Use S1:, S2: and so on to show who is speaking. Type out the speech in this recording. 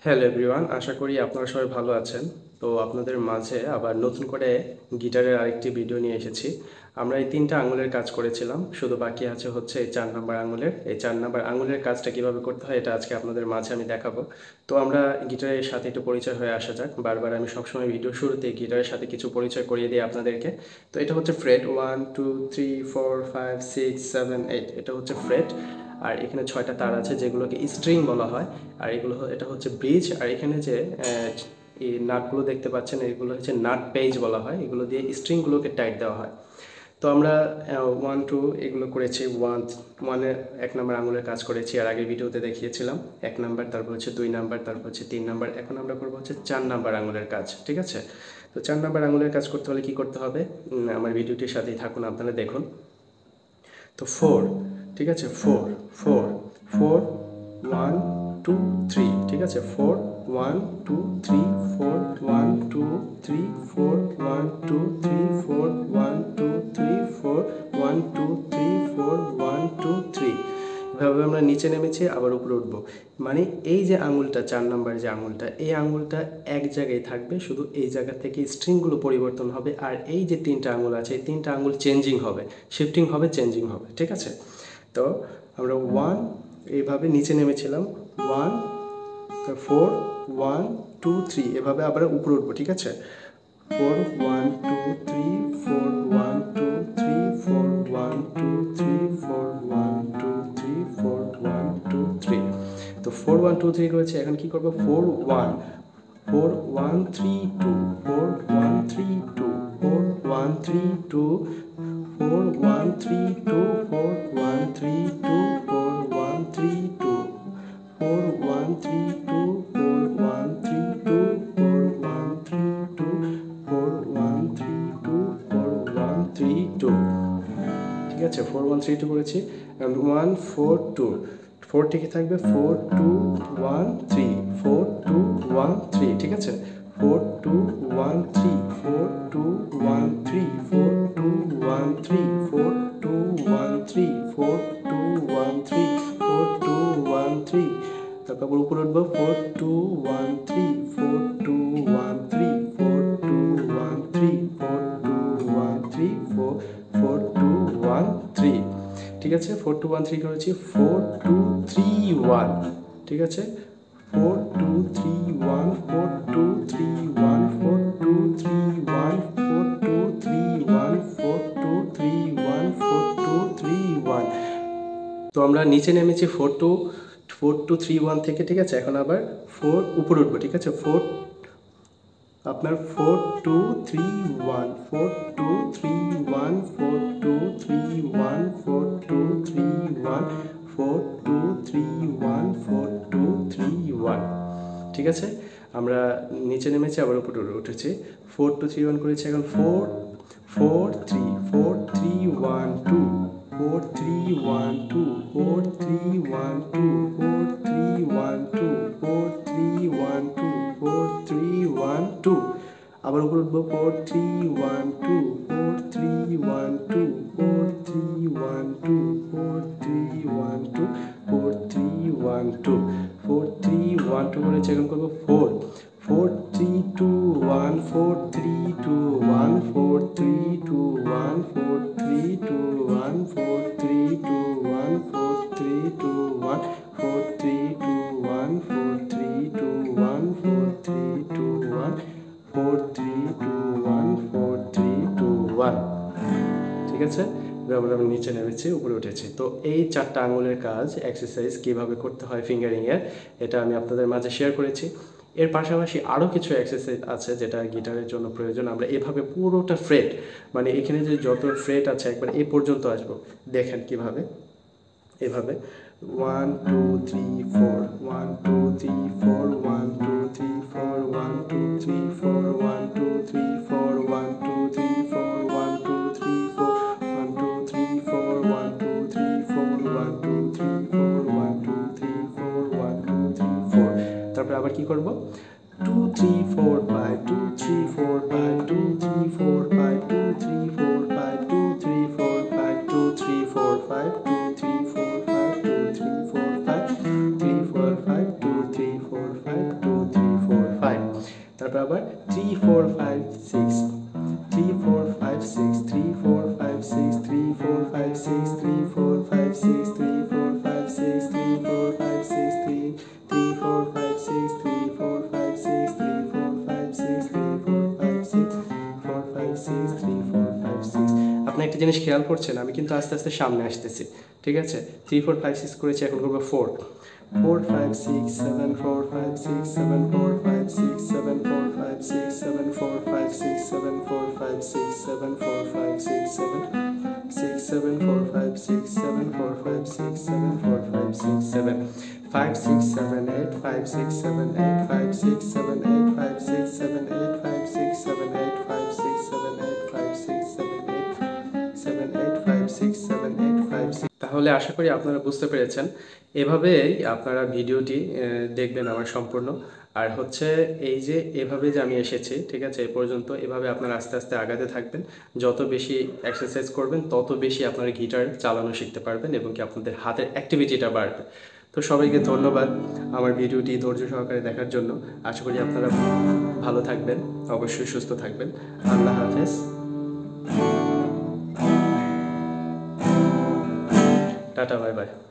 S1: Hello everyone, আশা করি আপনারা সবাই ভালো আছেন। তো আপনাদের মাঝে আবার নতুন করে গিটারের আরেকটি ভিডিও নিয়ে এসেছি। আমরা এই ৩টা আঙুলের কাজ করেছিলাম, শুধু বাকি আছে হচ্ছে এই ৪ নাম্বার আঙুলের। এই ৪ নাম্বার আঙুলের কাজটা কীভাবে করতে হয় এটা আজকে আপনাদের মাঝে আমি দেখাবো। তো আমরা গিটারের সাথে একটু পরিচয় হয়ে আসা যাক। বারবার আমি সবসময় ভিডিও শুরুতে গিটারের সাথে কিছু পরিচয় করিয়ে দিই আপনাদেরকে। তো এটা হচ্ছে ফ্রেট 1 2 3 4 5 6 7 8, এটা হচ্ছে ফ্রেট। আর এখানে 6টা তার আছে যেগুলোকে স্ট্রিং বলা হয়। আর এটা হচ্ছে ব্রিজ। আর এখানে যে এই নাটগুলো দেখতে পাচ্ছেন এগুলো হচ্ছে নাট পেজ বলা হয়, এগুলো দিয়ে স্ট্রিংগুলোকে টাইট দেওয়া হয়। তো আমরা 1 2 এগুলো করেছি। ওয়ানে 1 নাম্বার আঙুলের কাজ করেছি, আর আগের ভিডিওতে দেখিয়েছিলাম 1 নাম্বার, তারপর হচ্ছে 2 নাম্বার, তারপর হচ্ছে 3 নাম্বার। এখন আমরা করবো হচ্ছে 4 নাম্বার আঙুলের কাজ, ঠিক আছে? তো 4 নাম্বার আঙুলের কাজ করতে হলে কি করতে হবে, আমার ভিডিওটির সাথেই থাকুন, আপনারা দেখুন। তো 4, ঠিক আছে? 4 4 4 1 2 3, ঠিক আছে? 4 1 2 3 4 1 2 3 4 1 2 3 4 1 2 3 4 1 2 3 4 1 2 3। এভাবে আমরা নিচে নেমেছি, আবার উপরে উঠবো। মানে এই যে আঙুলটা 4 নাম্বার যে আঙুলটা, এই আঙুলটা এক জায়গায় থাকবে, শুধু এই জায়গা থেকে স্ট্রিংগুলো পরিবর্তন হবে। আর এই যে 3টা আঙুল আছে, এই 3টা আঙুল চেঞ্জিং হবে, শিফটিং হবে, চেঞ্জিং হবে, ঠিক আছে? তো আমরা 1 এইভাবে নিচে নেমেছিলাম, 1 4 1 2 3, এভাবে আবার উপরে উঠবো, ঠিক আছে? 4 1 2 3 4 1 2 3 4 1 2 3 4 1 2 3 4 1 2 3। তো 4 1 2 3 রয়েছে। এখন কি করবো, 4 1 4 1 3 2 4 1 3 2 4 1 3 2 4 1 3 2 4 1 3 2 4 1 3 2 4 1 3 2 4 1 3 2 4 1 3 2 4 1 3 2 4 1 3 2, ঠিক আছে? 4 1 3 2 করেছি। 1 4 2, 4 টিকে থাকবে, 4 2 1 3 4 2 1 3, ঠিক আছে? 4 2 1 3 4 2 1 3 4 2 1 3 4 2 1 3 4 2 1 3 4 2 1 3। তারপর উপরে উঠবো, 4 2 1 3 4 2 1 3 4 2 1 3 4 2 1 3 4 2 1 3, ঠিক আছে? 4 2 1 3 করেছি। 4 2 3 1, ঠিক আছে? 4 2 3 1 4 2 3 1 4 2 3 1 4 2 3 1 4 2 3 1 4 2 3 1। তো আমরা নিচে নেমেছি 4 2 3 1 থেকে, ঠিক আছে? এখন আবার 4 উপরে উঠবো, ঠিক আছে? 4 আপনার 4 2 3 1 4 2 3 1 4 2 3 1 4 2 3 1 4 2 3 1 4 2 3 1, ঠিক আছে? আমরা নিচে নেমেছি, আবার উপরে উঠেছি। 4 2 3 1 করেছি। এখন 4 4 3 4 3 1 2 4 3 1 2 4 3 1 2 4 3 1 2 4 3 1 2 4 3 1 2। আবার উপরে উঠবো, 4 3 1 2 4 3 1 2 4 3 1 2 4 3 1 2 4 3 1 2 4 3 1 2 করেছি। এখন করবো 4 4 3 2 1 4 3 2 1 4 3 2 1 4 3 2 1 4 3 2 1 4 3 2 1 4 3 2 1 4 3 2 1 4 3 2 1 4 3 2 1 4 3 2 1, ঠিক আছে? এবার আমি নিচে নেমেছি, উপরে উঠেছি। তো এই 4টা আঙুলের কাজ এক্সারসাইজ কিভাবে করতে হয় ফিঙ্গারিংয়ের, এটা আমি আপনাদের মাঝে শেয়ার করেছি। এর পাশাপাশি আরও কিছু এক্সারসাইজ আছে যেটা গিটারের জন্য প্রয়োজন। আমরা এভাবে পুরোটা ফ্রেট, মানে এখানে যে যত ফ্রেট আছে একবার এই পর্যন্ত আসবো, দেখেন কিভাবে। এভাবে 1 2 3 4 1 2 3 4 1 2 3 4 1 2 3 4 1 2 3 4 1 2 3 4 1 2 3 4 1 2 3 4 1 2 3 4 1 2 3 4 1 2 3 4 1 2 3 4। তারপরে আবার কি করব, 2 3 4 5 2 3 4 5 2 3 4 5 2 3 4 5 2 3 4 5 2 3 4 5 2 3 4 5 2 3 4 5 3 4 5 2 3 4 5 2 তারপর আবার 3 4 5 6 3 4 5 6 3 4 5 6 3 4 5 6 3 4 5 6 3 4 5 6 3 4 5 6 3 3 4 5 6 3 4 5 6 3 4 5 6 3 4 5 6 4 5 6 3 4 5 6 আপনি একটা জিনিস খেয়াল করছেন আমি কিন্তু আস্তে আস্তে সামনে আসতেছি ঠিক আছে 3 4 5 6 করেছি এখন করব 4 4 5 6 7 4 5 6 7 4 5 6 7 4 5 6 7 4 5 6 7 4 5 6 7 4 5 6 7 6 7 4 5 6 7 4 5 6 7 4 5 6 7 5 6 7 8 5 6 7 8 5 6 7 8 5 6 7 8 5 6 7 8 5 6 7 8 5 6 7 8 7 8 5 6 7 8 5 6 তাহলে আশা করি আপনারা বুঝতে পেরেছেন এভাবেই আপনারা ভিডিওটি দেখবেন আমার সম্পূর্ণ আর হচ্ছে এই যে এভাবে যে আমি এসেছি ঠিক আছে এই পর্যন্ত এভাবে আপনারা আস্তে আস্তে আগাতে থাকবেন যত বেশি এক্সারসাইজ করবেন তত বেশি আপনারা গিটার চালানো শিখতে পারবেন এবং কি আপনাদের হাতের অ্যাক্টিভিটিটা বাড়বে তো সবাইকে ধন্যবাদ আমার ভিডিওটি ধৈর্য সহকারে দেখার জন্য আশা করি আপনারা ভালো থাকবেন অবশ্যই সুস্থ থাকবেন আল্লাহ হাফেজ টাটা বাই বাই